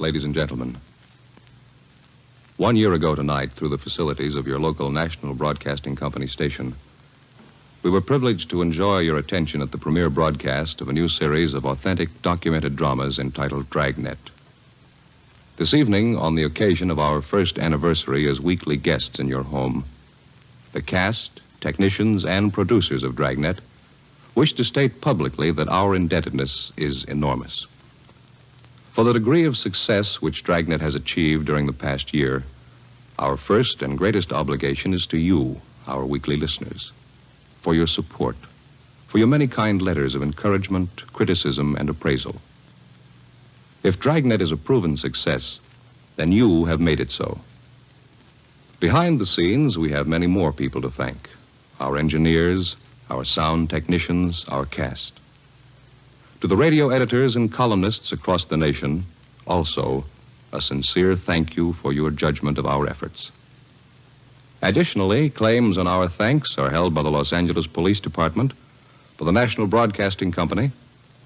ladies and gentlemen. 1 year ago tonight, through the facilities of your local National Broadcasting Company station, we were privileged to enjoy your attention at the premiere broadcast of a new series of authentic documented dramas entitled Dragnet. This evening, on the occasion of our first anniversary as weekly guests in your home, the cast, technicians, and producers of Dragnet wish to state publicly that our indebtedness is enormous. For the degree of success which Dragnet has achieved during the past year, our first and greatest obligation is to you, our weekly listeners, for your support, for your many kind letters of encouragement, criticism, and appraisal. If Dragnet is a proven success, then you have made it so. Behind the scenes, we have many more people to thank: our engineers, our sound technicians, our cast. To the radio editors and columnists across the nation, also, a sincere thank you for your judgment of our efforts. Additionally, claims on our thanks are held by the Los Angeles Police Department, by the National Broadcasting Company,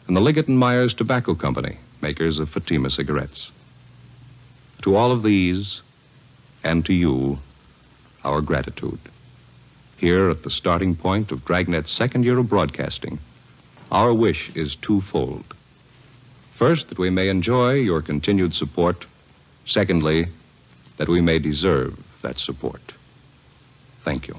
and the Liggett & Myers Tobacco Company, makers of Fatima cigarettes. To all of these, and to you, our gratitude. Here at the starting point of Dragnet's second year of broadcasting, our wish is twofold. First, that we may enjoy your continued support. Secondly, that we may deserve that support. Thank you.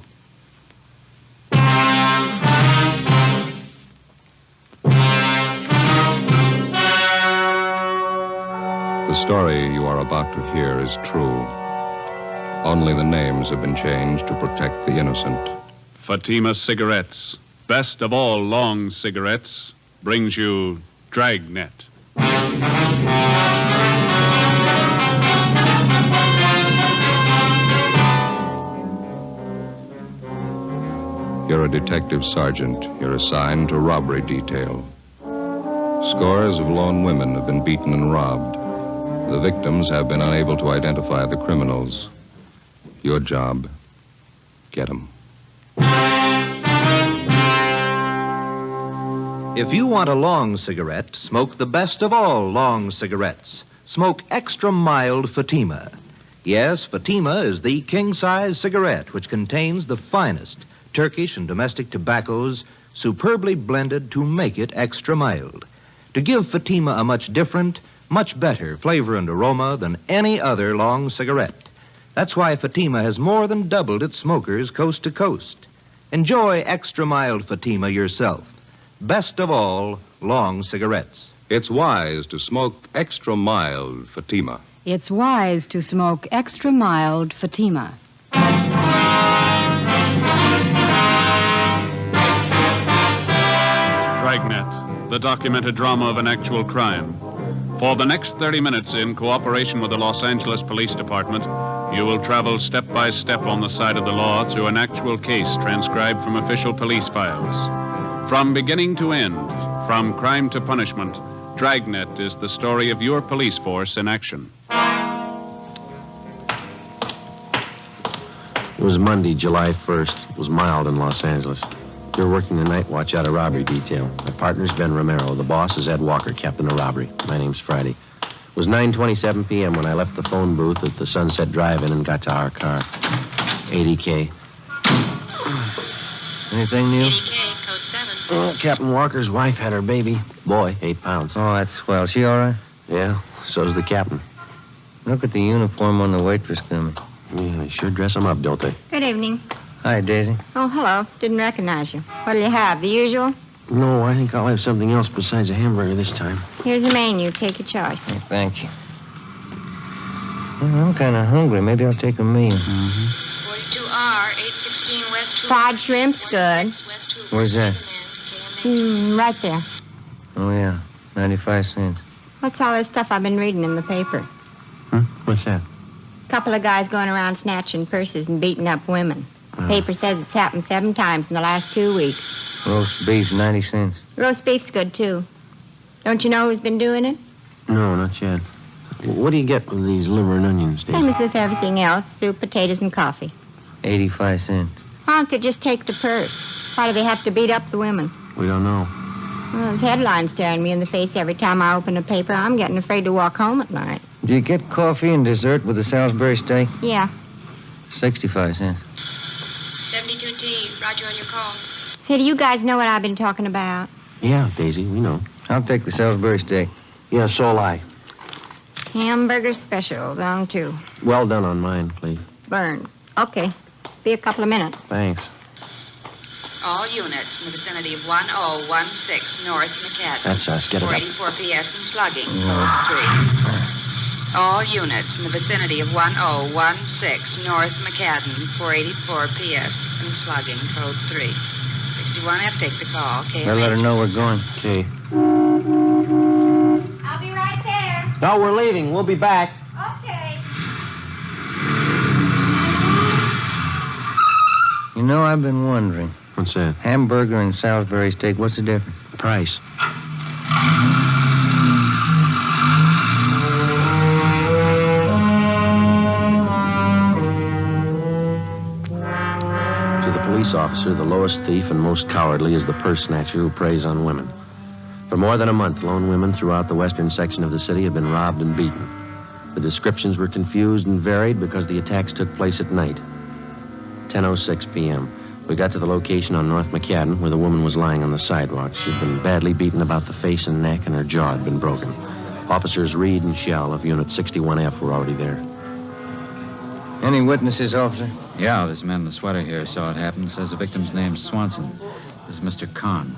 The story you are about to hear is true. Only the names have been changed to protect the innocent. Fatima Cigarettes, best of all long cigarettes, brings you Dragnet. You're a detective sergeant. You're assigned to robbery detail. Scores of lone women have been beaten and robbed. The victims have been unable to identify the criminals. Your job, get them. If you want a long cigarette, smoke the best of all long cigarettes. Smoke extra mild Fatima. Yes, Fatima is the king-size cigarette which contains the finest Turkish and domestic tobaccos superbly blended to make it extra mild, to give Fatima a much different, much better flavor and aroma than any other long cigarette. That's why Fatima has more than doubled its smokers coast to coast. Enjoy extra mild Fatima yourself. Best of all, long cigarettes. It's wise to smoke extra mild Fatima. It's wise to smoke extra mild Fatima. Dragnet, the documented drama of an actual crime. For the next 30 minutes, in cooperation with the Los Angeles Police Department, you will travel step by step on the side of the law through an actual case transcribed from official police files. From beginning to end, from crime to punishment, Dragnet is the story of your police force in action. It was Monday, July 1st. It was mild in Los Angeles. You're working the night watch out of robbery detail. My partner's Ben Romero. The boss is Ed Walker, captain of robbery. My name's Friday. It was 9:27 p.m. when I left the phone booth at the Sunset Drive-In and got to our car. 80K. Anything new? Code 7. Oh, Captain Walker's wife had her baby. Boy, 8 pounds. Oh, that's swell. She all right? Yeah, so's the captain. Look at the uniform on the waitress coming. Yeah, they sure dress them up, don't they? Good evening. Hi, Daisy. Oh, hello. Didn't recognize you. What'll you have? The usual? No, I think I'll have something else besides a hamburger this time. Here's the menu. Take your choice. Hey, thank you. Well, I'm kind of hungry. Maybe I'll take a meal. 42R, 816 West. Fried shrimp's good. Where's that? Right there. Oh, yeah. 95 cents. What's all this stuff I've been reading in the paper? What's that? Couple of guys going around snatching purses and beating up women. Paper says it's happened 7 times in the last 2 weeks. Roast beef, 90 cents. Roast beef's good, too. Don't you know who's been doing it? No, not yet. What do you get with these liver and onions, Daisy? Same as with everything else. Soup, potatoes, and coffee. 85 cents. Why don't they just take the purse? Why do they have to beat up the women? We don't know. Well, there's headlines staring me in the face every time I open a paper. I'm getting afraid to walk home at night. Do you get coffee and dessert with the Salisbury steak? Yeah. 65 cents. 72T. Roger on your call. Say, do you guys know what I've been talking about? Yeah, Daisy, we know. I'll take the Salisbury steak. Yeah, so'll I. Hamburger specials on 2. Well done on mine, please. Burned. Okay. Be a couple of minutes. Thanks. All units in the vicinity of 1016 North McCadden. That's us. Get it up. 484 PS and slugging. Code 3. All units in the vicinity of 1016 North McCadden. 484 PS and slugging. Code 3. 61F, take the call. Okay. I'll let her know we're going. Okay. I'll be right there. No, we're leaving. We'll be back. Okay. You know, I've been wondering. What's that? Hamburger and Salisbury steak, what's the difference? Price. To the police officer, the lowest thief and most cowardly is the purse snatcher who preys on women. For more than a month, lone women throughout the western section of the city have been robbed and beaten. The descriptions were confused and varied because the attacks took place at night. 10:06 p.m. We got to the location on North McCadden where the woman was lying on the sidewalk. She'd been badly beaten about the face and neck, and her jaw had been broken. Officers Reed and Shell of Unit 61F were already there. Any witnesses, officer? Yeah, this man in the sweater here saw it happen. Says the victim's name's Swanson. This is Mr. Kahn.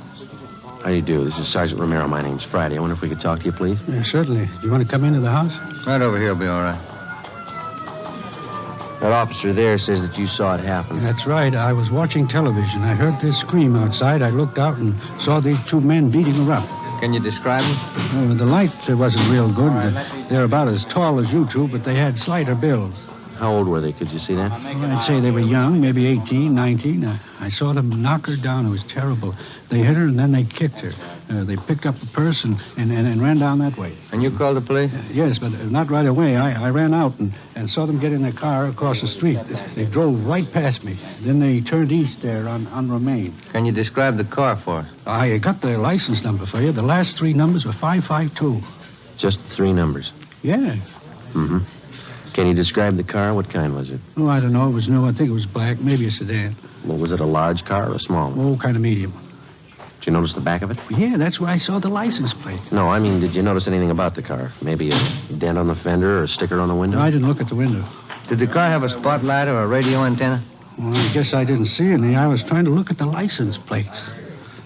How do you do? This is Sergeant Romero. My name's Friday. I wonder if we could talk to you, please. Yeah, certainly. Do you want to come into the house? Right over here will be all right. That officer there says that you saw it happen. That's right. I was watching television. I heard this scream outside. I looked out and saw these 2 men beating her up. Can you describe them? The light wasn't real good. They're about as tall as you two, but they had slighter builds. How old were they? Could you see that? Well, I'd say they were young, maybe 18, 19. I saw them knock her down. It was terrible. They hit her and then they kicked her. They picked up the purse and ran down that way. And you called the police? Yes, but not right away. I ran out and saw them get in their car across the street. They drove right past me. Then they turned east there on Romaine. Can you describe the car for us? I got the license number for you. The last 3 numbers were 552. Just 3 numbers. Yeah. Mm-hmm. Can you describe the car? What kind was it? Oh, I don't know. It was new. I think it was black. Maybe a sedan. Well, was it a large car or a small one? Oh, kind of medium. Did you notice the back of it? Yeah, that's where I saw the license plate. No, I mean, did you notice anything about the car? Maybe a dent on the fender or a sticker on the window? No, I didn't look at the window. Did the car have a spotlight or a radio antenna? Well, I guess I didn't see any. I was trying to look at the license plates.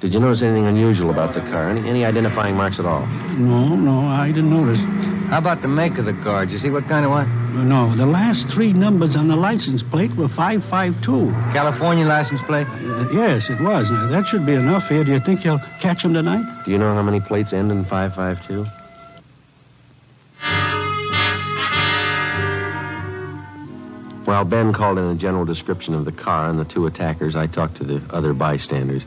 Did you notice anything unusual about the car? Any identifying marks at all? No, I didn't notice. How about the make of the car? Did you see what kind of one? No, the last 3 numbers on the license plate were 552. California license plate? Yes, it was. Now, that should be enough here. Do you think you'll catch them tonight? Do you know how many plates end in 552? While Ben called in a general description of the car and the 2 attackers, I talked to the other bystanders.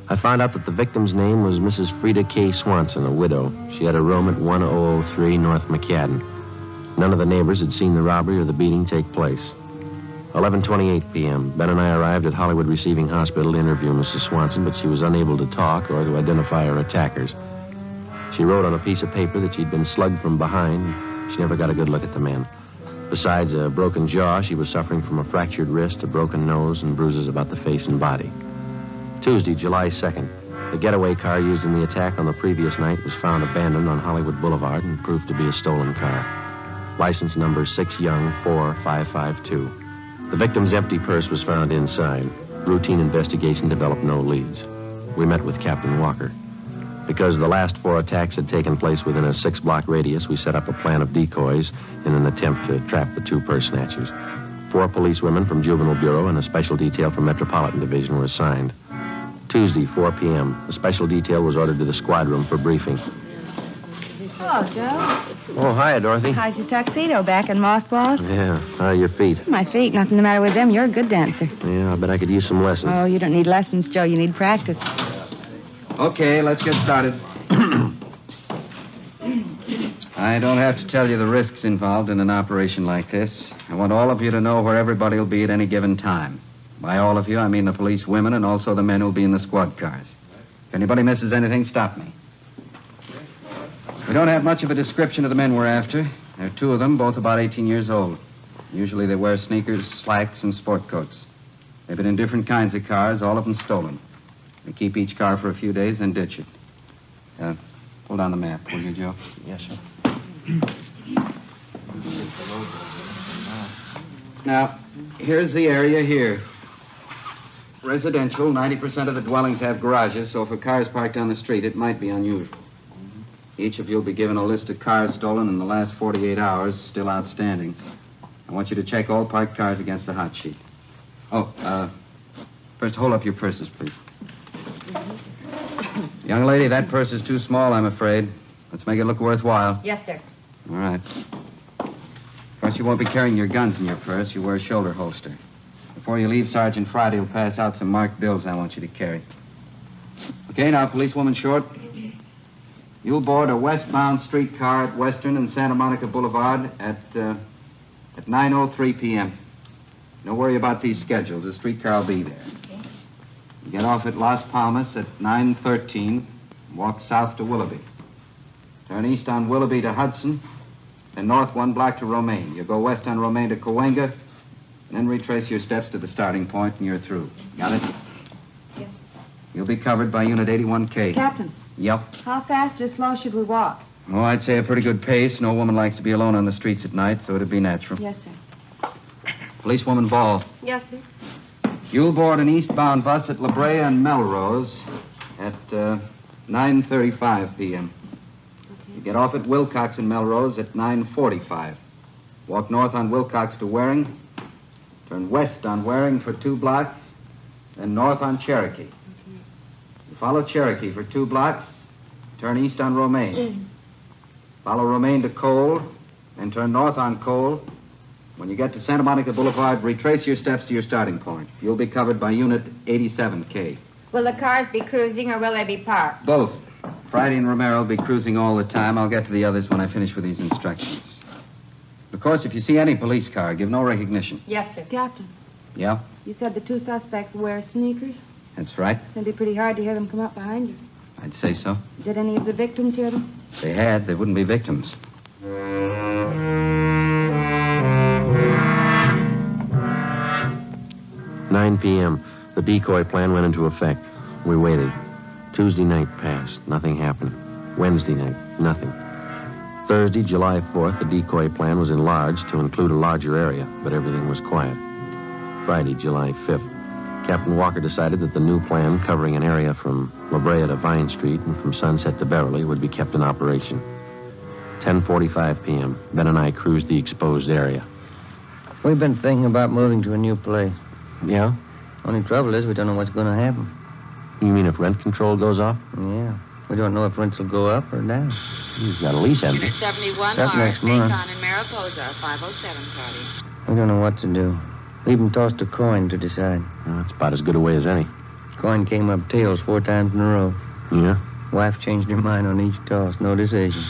I found out that the victim's name was Mrs. Frida K. Swanson, a widow. She had a room at 1003 North McCadden. None of the neighbors had seen the robbery or the beating take place. 11:28 p.m., Ben and I arrived at Hollywood Receiving Hospital to interview Mrs. Swanson, but she was unable to talk or to identify her attackers. She wrote on a piece of paper that she'd been slugged from behind. She never got a good look at the men. Besides a broken jaw, she was suffering from a fractured wrist, a broken nose, and bruises about the face and body. Tuesday, July 2nd, the getaway car used in the attack on the previous night was found abandoned on Hollywood Boulevard and proved to be a stolen car. License number 6 Young 4552. The victim's empty purse was found inside. Routine investigation developed no leads. We met with Captain Walker. Because the last 4 attacks had taken place within a 6-block radius, we set up a plan of decoys in an attempt to trap the 2 purse snatchers. 4 policewomen from Juvenile Bureau and a special detail from Metropolitan Division were assigned. Tuesday, 4 p.m., a special detail was ordered to the squad room for briefing. Hello, Joe. Oh, hiya, Dorothy. How's your tuxedo? Back in mothballs? Yeah, how are your feet? My feet, nothing the matter with them. You're a good dancer. Yeah, I bet I could use some lessons. Oh, you don't need lessons, Joe. You need practice. Okay, let's get started. I don't have to tell you the risks involved in an operation like this. I want all of you to know where everybody will be at any given time. By all of you, I mean the police women and also the men who'll be in the squad cars. If anybody misses anything, stop me. We don't have much of a description of the men we're after. There are two of them, both about 18 years old. Usually they wear sneakers, slacks, and sport coats. They've been in different kinds of cars, all of them stolen. They keep each car for a few days, then ditch it. Pull down the map, will you, Joe? Yes, sir. Now, here's the area here. Residential, 90% of the dwellings have garages, so if a car is parked on the street, it might be unusual. Each of you will be given a list of cars stolen in the last 48 hours, still outstanding. I want you to check all parked cars against the hot sheet. First, hold up your purses, please. Young lady, that purse is too small, I'm afraid. Let's make it look worthwhile. Yes, sir. All right. Of course, you won't be carrying your guns in your purse. You wear a shoulder holster. Before you leave, Sergeant Friday will pass out some marked bills I want you to carry. Okay, now, Policewoman Short. You'll board a westbound streetcar at Western and Santa Monica Boulevard at 9:03 p.m. Don't worry about these schedules. The streetcar will be there. Okay. You get off at Las Palmas at 9:13. Walk south to Willoughby. Turn east on Willoughby to Hudson, then north 1 block to Romaine. You go west on Romaine to Cahuenga, and then retrace your steps to the starting point, and you're through. Got it? Yes. You'll be covered by Unit 81K. Captain, Yep. how fast or slow should we walk? Oh, I'd say a pretty good pace. No woman likes to be alone on the streets at night, so it'd be natural. Yes, sir. Policewoman Ball. Yes, sir. You'll board an eastbound bus at La Brea and Melrose at 9:35 p.m. You get off at Wilcox and Melrose at 9:45. Walk north on Wilcox to Waring. Turn west on Waring for 2 blocks, then north on Cherokee. You follow Cherokee for 2 blocks, turn east on Romaine. Follow Romaine to Cole, then turn north on Cole. When you get to Santa Monica Boulevard, retrace your steps to your starting point. You'll be covered by Unit 87K. Will the cars be cruising or will they be parked? Both. Friday and Romero will be cruising all the time. I'll get to the others when I finish with these instructions. Of course, if you see any police car, give no recognition. Yes, sir. Captain, Yeah? you said the 2 suspects wear sneakers. That's right. It'd be pretty hard to hear them come up behind you. I'd say so. Did any of the victims hear them? If they had, they wouldn't be victims. "9 p.m. The decoy plan went into effect. We waited. Tuesday night passed. Nothing happened. Wednesday night, nothing. Thursday, July 4th, the decoy plan was enlarged to include a larger area, but everything was quiet. Friday, July 5th. Captain Walker decided that the new plan, covering an area from La Brea to Vine Street and from Sunset to Beverly, would be kept in operation. 10:45 p.m. Ben and I cruised the exposed area. We've been thinking about moving to a new place. Yeah? Only trouble is we don't know what's going to happen. You mean if rent control goes off? Yeah. We don't know if rents will go up or down. You've got a lease, haven't you? Unit 71 Start R, next month. Macon and Mariposa, 507 party. We don't know what to do. We even tossed a coin to decide. Well, that's about as good a way as any. Coin came up tails 4 times in a row. Yeah? Wife changed her mind on each toss. No decision.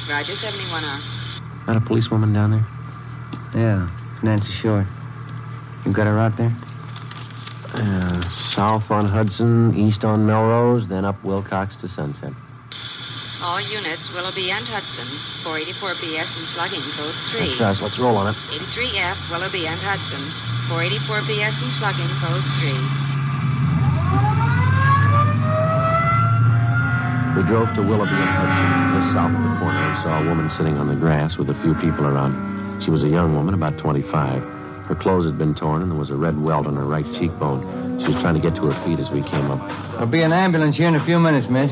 Roger, 71R. That a policewoman down there? Yeah, it's Nancy Short. You got her out there? South on Hudson, east on Melrose, then up Wilcox to Sunset. All units, Willoughby and Hudson, 484 BS and slugging, code 3. That's us. Let's roll on it. 83F, Willoughby and Hudson, 484 BS and slugging, code 3. We drove to Willoughby and Hudson, just south of the corner, and saw a woman sitting on the grass with a few people around. She was a young woman, about 25. Her clothes had been torn, and there was a red welt on her right cheekbone. She was trying to get to her feet as we came up. There'll be an ambulance here in a few minutes, miss.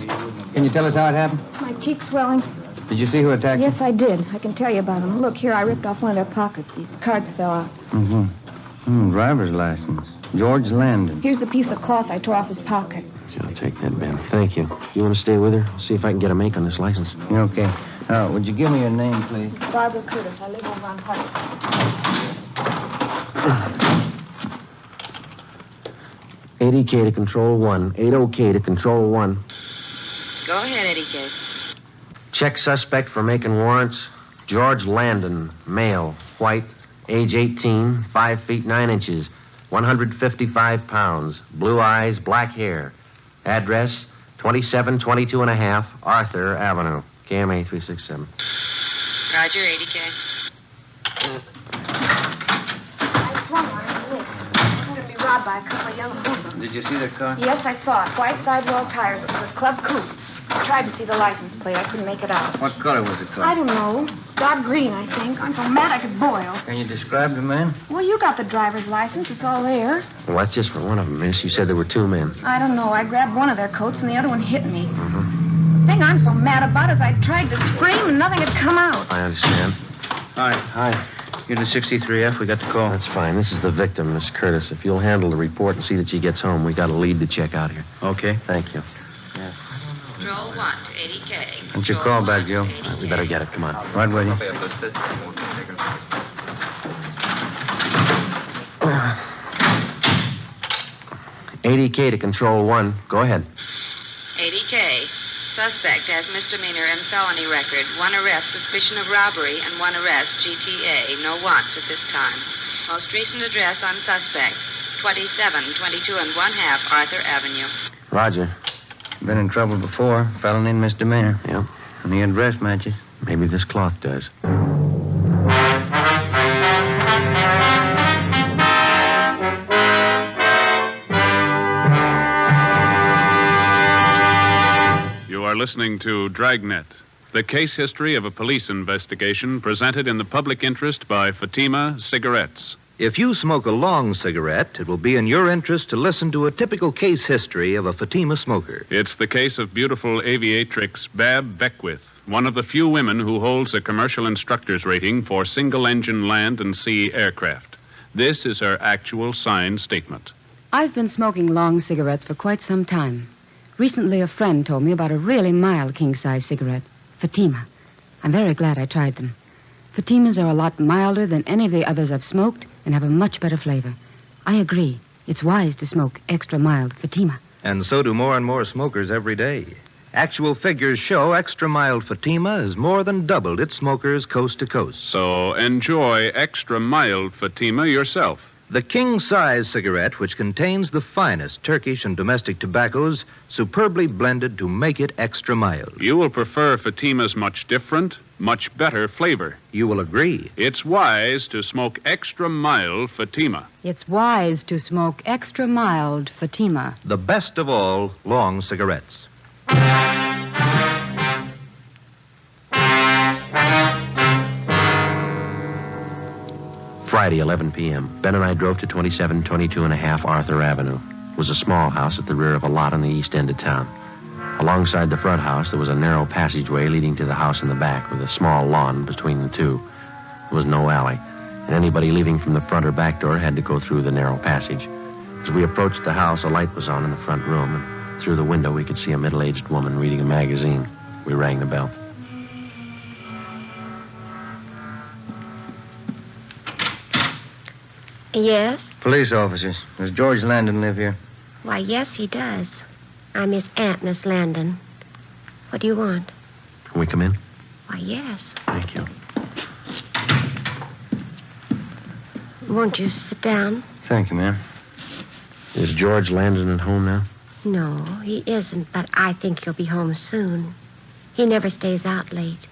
Can you tell us how it happened? My cheek's swelling. Did you see who attacked Yes, I did. I can tell you about them. Look, here, I ripped off one of their pockets. These cards fell out. Mm-hmm. Driver's license. George Landon. Here's the piece of cloth I tore off his pocket. I'll take that, Ben. Thank you. You want to stay with her? I'll see if I can get a make on this license. Okay. Would you give me your name, please? Barbara Curtis. I live over on Hudson. 80K to control 1. 80K to control 1. Go ahead, Eddie K. Check suspect for making warrants. George Landon, male, white, age 18, 5 feet 9 inches, 155 pounds, blue eyes, black hair. Address, 2722 and a half Arthur Avenue, KMA 367. Roger, 80K. I swung on it and missed. I'm going to be robbed by a couple of young hoodlums. Did you see their car? Yes, I saw it. White sidewall tires. It was a club coupe. I tried to see the license plate. I couldn't make it out. What color was the car? I don't know. Dark green, I think. I'm so mad I could boil. Can you describe the man? Well, you got the driver's license. It's all there. Well, that's just for one of them, miss. You said there were two men. I don't know. I grabbed one of their coats and the other one hit me. Mm-hmm. The thing I'm so mad about is I tried to scream and nothing had come out. I understand. Hi. Hi. You're the 63F. We got the call. That's fine. This is the victim, Miss Curtis. If you'll handle the report and see that she gets home, we got a lead to check out here. Okay. Thank you. Control 1 to 80K. What's your call back, Joe? We better get it. Come on. Right with you. 80K to Control 1. Go ahead. 80K. Suspect has misdemeanor and felony record. 1 arrest, suspicion of robbery, and 1 arrest, GTA. No wants at this time. Most recent address on suspect, 2722 and 1/2 Arthur Avenue. Roger. Been in trouble before. Felony and misdemeanor. Yep. And the address matches. Maybe this cloth does. You are listening to Dragnet, the case history of a police investigation presented in the public interest by Fatima Cigarettes. If you smoke a long cigarette, it will be in your interest to listen to a typical case history of a Fatima smoker. It's the case of beautiful aviatrix Bab Beckwith, one of the few women who holds a commercial instructor's rating for single-engine land and sea aircraft. This is her actual signed statement. I've been smoking long cigarettes for quite some time. Recently, a friend told me about a really mild king-size cigarette, Fatima. I'm very glad I tried them. Fatimas are a lot milder than any of the others I've smoked and have a much better flavor. I agree. It's wise to smoke extra mild Fatima. And so do more and more smokers every day. Actual figures show extra mild Fatima has more than doubled its smokers coast to coast. So enjoy extra mild Fatima yourself. The king-size cigarette, which contains the finest Turkish and domestic tobaccos, superbly blended to make it extra mild. You will prefer Fatima's much different, much better flavor. You will agree. It's wise to smoke extra mild Fatima. It's wise to smoke extra mild Fatima. The best of all long cigarettes. Friday, 11 p.m. Ben and I drove to 2722 and a half Arthur Avenue. It was a small house at the rear of a lot on the east end of town. Alongside the front house, there was a narrow passageway leading to the house in the back with a small lawn between the two. There was no alley, and anybody leaving from the front or back door had to go through the narrow passage. As we approached the house, a light was on in the front room, and through the window we could see a middle-aged woman reading a magazine. We rang the bell. Yes? Police officers. Does George Landon live here? Why, yes, he does. I'm his aunt, Miss Landon. What do you want? Can we come in? Why, yes. Thank you. Won't you sit down? Thank you, ma'am. Is George Landon at home now? No, he isn't, but I think he'll be home soon. He never stays out late.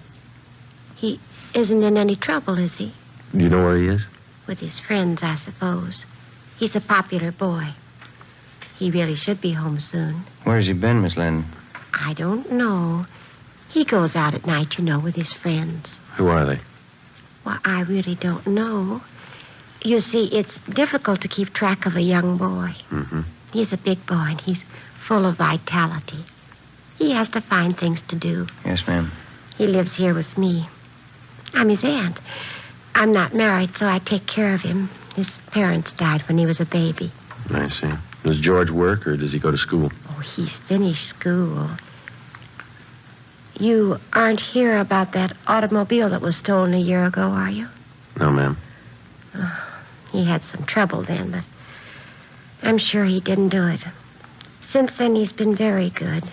He isn't in any trouble, is he? Do you know where he is? With his friends, I suppose. He's a popular boy. He really should be home soon. Where's he been, Miss Landon? I don't know. He goes out at night, you know, with his friends. Who are they? Well, I really don't know. You see, it's difficult to keep track of a young boy. Mm-hmm. He's a big boy, and he's full of vitality. He has to find things to do. Yes, ma'am. He lives here with me. I'm his aunt. I'm not married, so I take care of him. His parents died when he was a baby. I see. Does George work, or does he go to school? Oh, he's finished school. You aren't here about that automobile that was stolen a year ago, are you? No, ma'am. Oh, he had some trouble then, but I'm sure he didn't do it. Since then, he's been very good.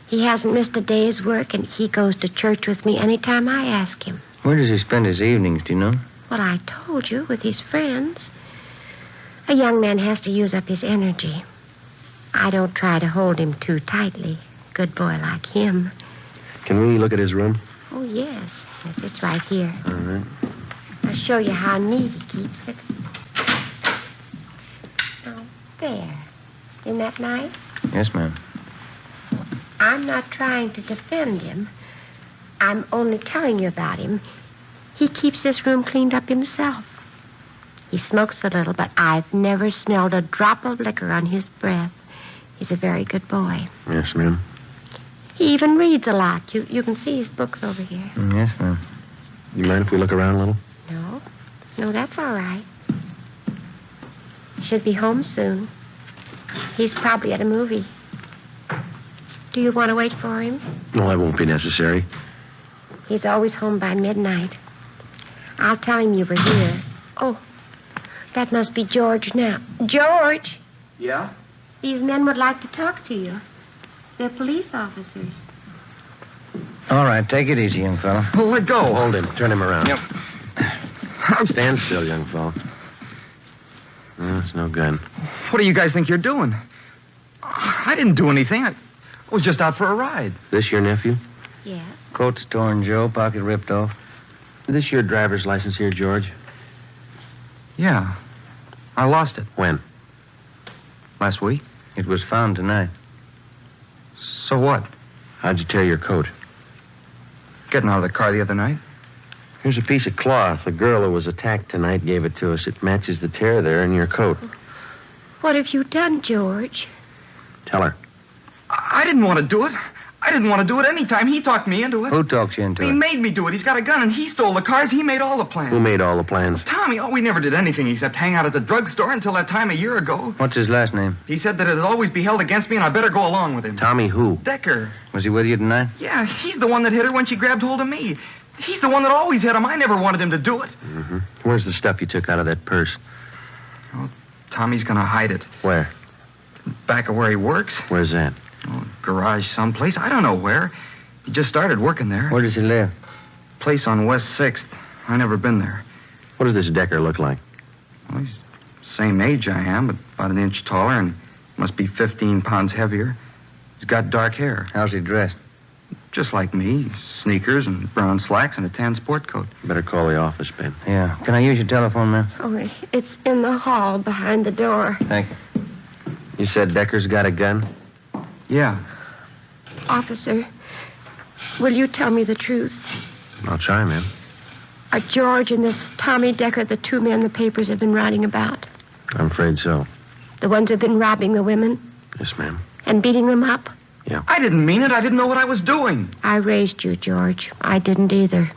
He hasn't missed a day's work, and he goes to church with me any time I ask him. Where does he spend his evenings, do you know? Well, I told you, with his friends. A young man has to use up his energy. I don't try to hold him too tightly. Good boy like him. Can we look at his room? Oh, yes. It's right here. All right. I'll show you how neat he keeps it. Oh, there. Isn't that nice? Yes, ma'am. I'm not trying to defend him. I'm only telling you about him. He keeps this room cleaned up himself. He smokes a little, but I've never smelled a drop of liquor on his breath. He's a very good boy. Yes, ma'am. He even reads a lot. You can see his books over here. Yes, ma'am. You mind if we look around a little? No, that's all right. Should be home soon. He's probably at a movie. Do you want to wait for him? No, that won't be necessary. He's always home by midnight. I'll tell him you were here. Oh, that must be George now. George! Yeah? These men would like to talk to you. They're police officers. All right, take it easy, young fellow. Oh, let go. Hold him. Turn him around. Yep. Stand still, young fellow. No, it's no gun. What do you guys think you're doing? I didn't do anything. I was just out for a ride. This your nephew? Yes. Coat's torn, Joe. Pocket ripped off. Is this your driver's license here, George? Yeah. I lost it. When? Last week. It was found tonight. So what? How'd you tear your coat? Getting out of the car the other night. Here's a piece of cloth. The girl who was attacked tonight gave it to us. It matches the tear there in your coat. What have you done, George? Tell her. I didn't want to do it. I didn't want to do it any time. He talked me into it. Who talked you into He it? made me do it. He's got a gun, and he stole the cars. He made all the plans. Who made all the plans? Tommy. Oh, we never did anything except hang out at the drugstore until that time a year ago. What's his last name? He said that it'd always be held against me, and I better go along with him. Tommy who? Decker. Was he with you tonight? Yeah, he's the one that hit her when she grabbed hold of me. He's the one that always hit him. I never wanted him to do it. Mm-hmm. Where's the stuff you took out of that purse? Oh, Tommy's gonna hide it. Where? Back of where he works. Where's that? Oh, garage someplace. I don't know where. He just started working there. Where does he live? Place on West 6th. I never been there. What does this Decker look like? Well, he's the same age I am, but about an inch taller and must be 15 pounds heavier. He's got dark hair. How's he dressed? Just like me. Sneakers and brown slacks and a tan sport coat. Better call the office, Ben. Yeah. Can I use your telephone, ma'am? Oh, it's in the hall behind the door. Thank you. You said Decker's got a gun? Yeah. Officer, will you tell me the truth? I'll try, ma'am. Are George and this Tommy Decker the two men the papers have been writing about? I'm afraid so. The ones who've been robbing the women? Yes, ma'am. And beating them up? Yeah. I didn't mean it. I didn't know what I was doing. I raised you, George. I didn't either.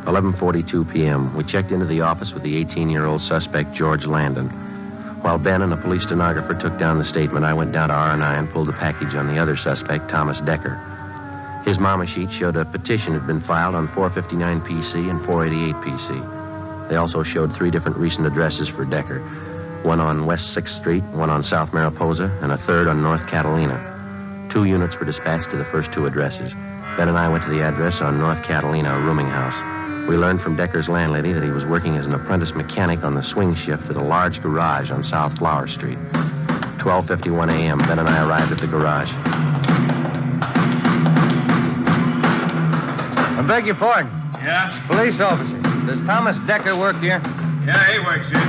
"11:42 p.m. We checked into the office with the 18-year-old suspect, George Landon. While Ben and a police stenographer took down the statement, I went down to R&I and pulled a package on the other suspect, Thomas Decker. His mama sheet showed a petition had been filed on 459 PC and 488 PC. They also showed 3 different recent addresses for Decker. One on West 6th Street, one on South Mariposa, and a third on North Catalina. 2 units were dispatched to the first 2 addresses. Ben and I went to the address on North Catalina, a rooming house. We learned from Decker's landlady that he was working as an apprentice mechanic on the swing shift at a large garage on South Flower Street. 12:51 a.m., Ben and I arrived at the garage. I beg your pardon. Yes? Police officer. Does Thomas Decker work here? Yeah, he works here.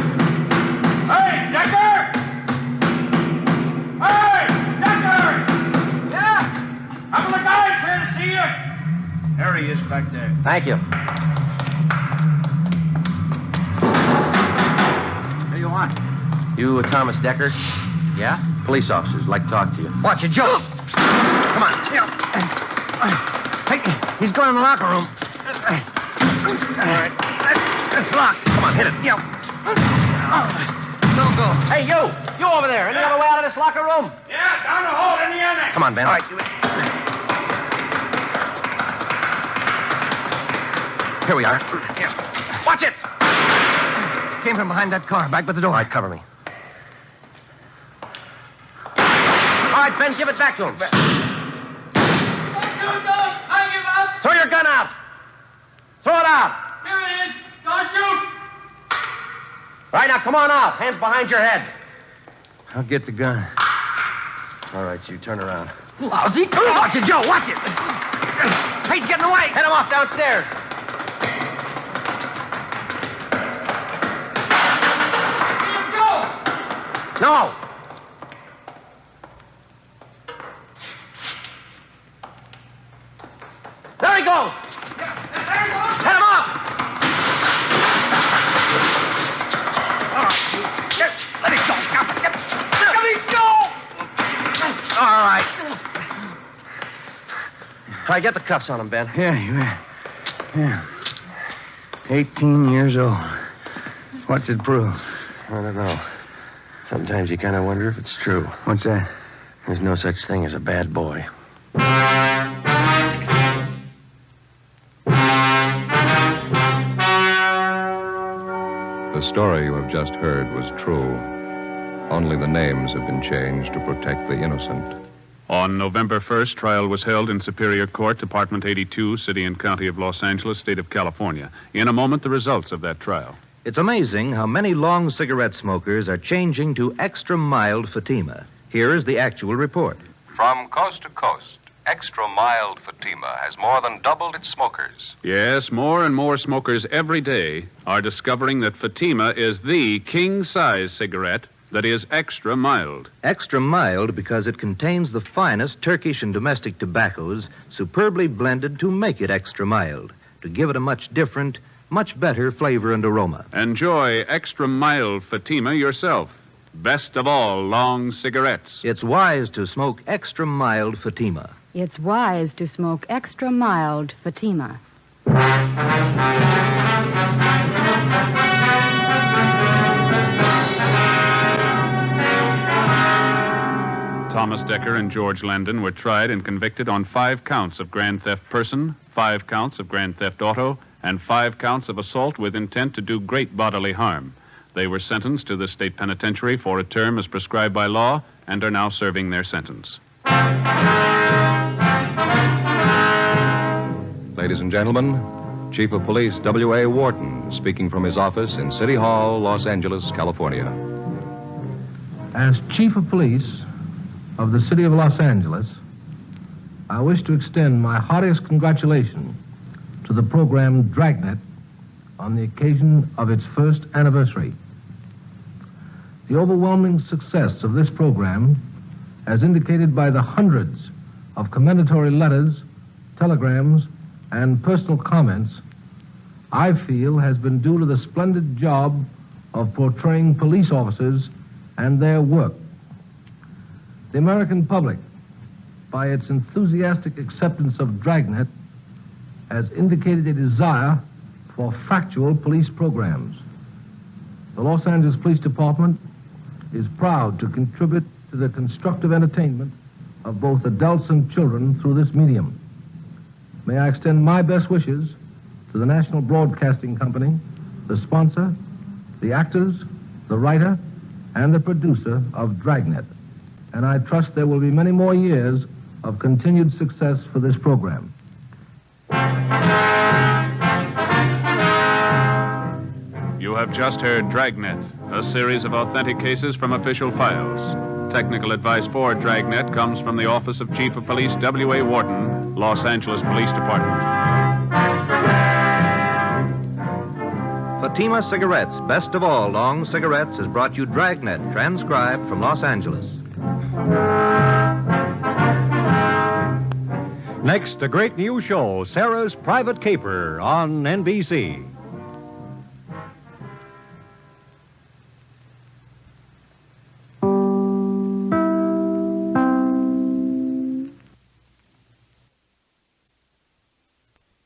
Hey, Decker! Hey, Decker! Yeah? Couple of guys here to see you. There he is back there. Thank you. What do you want? You, Thomas Decker? Yeah? Police officers would like to talk to you. Watch it, Joe. Come on. Hey, he's going in the locker room. All right. It's locked. Come on, hit it. Yeah. Don't go. Hey, you! You over there! Any other way out of this locker room? Yeah, down the hole in the annex. Come on, Ben. All right, do it. Here we are. Yeah. Watch it! Came from behind that car, back by the door. All right, cover me. All right, Ben, give it back to him. I give up. Throw your gun out! Throw it out! Here it is. Don't shoot. All right, now come on out. Hands behind your head. I'll get the gun. All right, you turn around. Lousy. Watch it, Joe. Watch it. Hey, he's getting away. Head him off downstairs. No. There he goes. Head him off. Let it go. Let it go. All right. All right, get the cuffs on him, Ben. Yeah. 18 years old. What's it prove? I don't know. Sometimes you kind of wonder if it's true. What's that? There's no such thing as a bad boy. The story you have just heard was true. Only the names have been changed to protect the innocent. On November 1st, trial was held in Superior Court, Department 82, City and County of Los Angeles, State of California. In a moment, the results of that trial. It's amazing how many long cigarette smokers are changing to extra mild Fatima. Here is the actual report. From coast to coast, extra mild Fatima has more than doubled its smokers. Yes, more and more smokers every day are discovering that Fatima is the king-size cigarette that is extra mild. Extra mild because it contains the finest Turkish and domestic tobaccos superbly blended to make it extra mild, to give it a much different, much better flavor and aroma. Enjoy extra mild Fatima yourself. Best of all long cigarettes. It's wise to smoke extra mild Fatima. It's wise to smoke extra mild Fatima. Thomas Decker and George Landon were tried and convicted on 5 counts of grand theft person, 5 counts of grand theft auto, and 5 counts of assault with intent to do great bodily harm. They were sentenced to the state penitentiary for a term as prescribed by law and are now serving their sentence. Ladies and gentlemen, Chief of Police W.A. Wharton speaking from his office in City Hall, Los Angeles, California. As Chief of Police of the City of Los Angeles, I wish to extend my heartiest congratulations to the program Dragnet on the occasion of its first anniversary. The overwhelming success of this program, as indicated by the hundreds of commendatory letters, telegrams, and personal comments, I feel has been due to the splendid job of portraying police officers and their work. The American public, by its enthusiastic acceptance of Dragnet, has indicated a desire for factual police programs. The Los Angeles Police Department is proud to contribute to the constructive entertainment of both adults and children through this medium. May I extend my best wishes to the National Broadcasting Company, the sponsor, the actors, the writer, and the producer of Dragnet. And I trust there will be many more years of continued success for this program. You have just heard Dragnet, a series of authentic cases from official files. Technical advice for Dragnet comes from the Office of Chief of Police W.A. Wharton, Los Angeles Police Department. Fatima Cigarettes, best of all long cigarettes, has brought you Dragnet, transcribed from Los Angeles. Next, a great new show, Sarah's Private Caper on NBC.